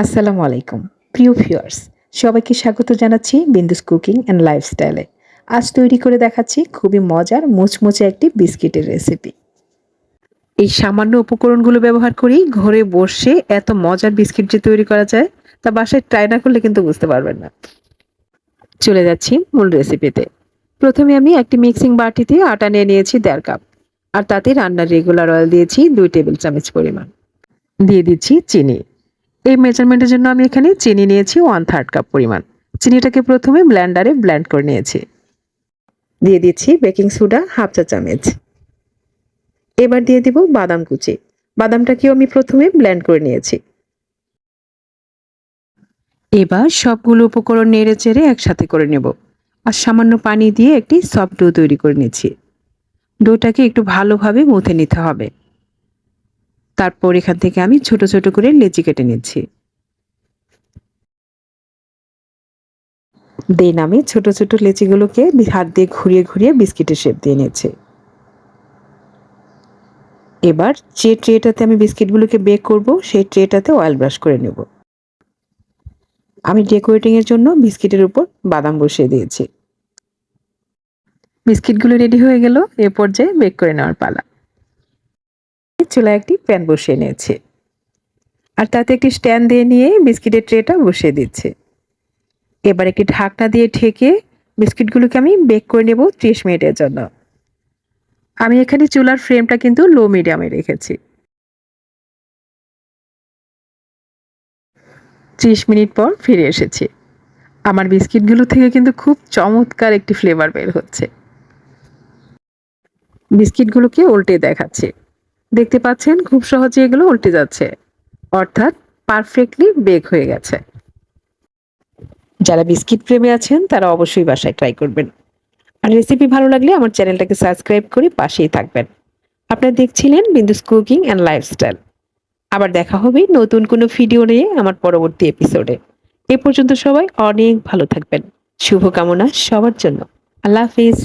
আসসালামু আলাইকুম প্রিয় ভিউয়ার্স, সবাইকে স্বাগত জানাচ্ছি বিন্দুস কুকিং অ্যান্ড লাইফস্টাইলে। আজ তৈরি করে দেখাচ্ছি খুবই মজার মুচমুচে একটি বিস্কিটের রেসিপি। এই সামান্য উপকরণগুলো ব্যবহার করেই ঘরে বসে এত মজার বিস্কিট যে তৈরি করা যায়, তা বাসায় ট্রাই না করলে কিন্তু বুঝতে পারবেন না। চলে যাচ্ছি মূল রেসিপিতে। প্রথমে আমি একটি মিক্সিং বাটিতে আটা নিয়ে নিয়েছি 1.5 কাপ, আর তাতে রান্নার রেগুলার অয়েল দিয়েছি 2 টেবিল চামচ পরিমাণ। দিয়ে দিচ্ছি চিনি। এই মেজারমেন্টের জন্য আমি এখানে চিনি নিয়েছি 1/3 কাপ পরিমাণ। চিনিটাকে প্রথমে ব্লেন্ডারে ব্লেন্ড করে নিয়েছি। দিয়ে দিচ্ছি বেকিং সোডা 1/2 চা চামচ। এবার দিয়ে দিব বাদাম কুচি। বাদামটাকেও আমি প্রথমে ব্লেন্ড করে নিয়েছি। এবার সবগুলো উপকরণ নেড়ে চেড়ে একসাথে করে নেব, আর সামান্য পানি দিয়ে একটি সফট ডো তৈরি করে নিচ্ছি। ডোটাকে একটু ভালোভাবে মুথে নিতে হবে। তারপর এখান থেকে আমি ছোট ছোট করে লেচি কেটে নিচ্ছি। দেন আমি ছোট ছোট লেচিগুলোকে হাত দিয়ে ঘুরিয়ে ঘুরিয়ে বিস্কিটের শেপ দিয়ে নিচ্ছি। এবার যে ট্রেটাতে আমি বিস্কিটগুলোকে বেক করব, সেই ট্রেটাতে অয়েল ব্রাশ করে নেব। আমি ডেকোরেটিং এর জন্য বিস্কিটের উপর বাদাম বসিয়ে দিয়েছি। বিস্কিটগুলো রেডি হয়ে গেল, এ পর্যায়ে বেক করে নেওয়ার পালা। চুলায় একটি প্যান বসিয়ে নিয়েছি, আর তাতে একটি স্ট্যান্ড দিয়ে নিয়ে বিস্কিটের ট্রেটা বসিয়ে দিচ্ছি। এবার একটি ঢাকনা দিয়ে ঢেকে বিস্কিটগুলোকে আমি বেক করে নেব 30 মিনিটের জন্য। আমি এখানে চুলার ফ্লেমটা কিন্তু লো মিডিয়ামে রেখেছি। 30 মিনিট পর ফিরে এসেছি। আমার বিস্কিটগুলো থেকে কিন্তু খুব চমৎকার একটি ফ্লেভার বের হচ্ছে। বিস্কিটগুলোকে উল্টে দেখাচ্ছি। দেখতে পাচ্ছেন খুব সহজে এগুলো উল্টে যাচ্ছে, অর্থাৎ পারফেক্টলি বেক হয়ে গেছে। যারা বিস্কিট প্রেমী আছেন তারা অবশ্যই বাসায় ট্রাই করবেন। আর রেসিপি ভালো লাগলে আমার চ্যানেলটাকে সাবস্ক্রাইব করে পাশেই থাকবেন। আপনারা দেখছিলেন বিন্দুস কুকিং অ্যান্ড লাইফস্টাইল। আবার দেখা হবে নতুন কোনো ভিডিও নিয়ে আমার পরবর্তী এপিসোডে। এ পর্যন্ত সবাই অনেক ভালো থাকবেন। শুভকামনা সবার জন্য। আল্লাহ হাফিজ।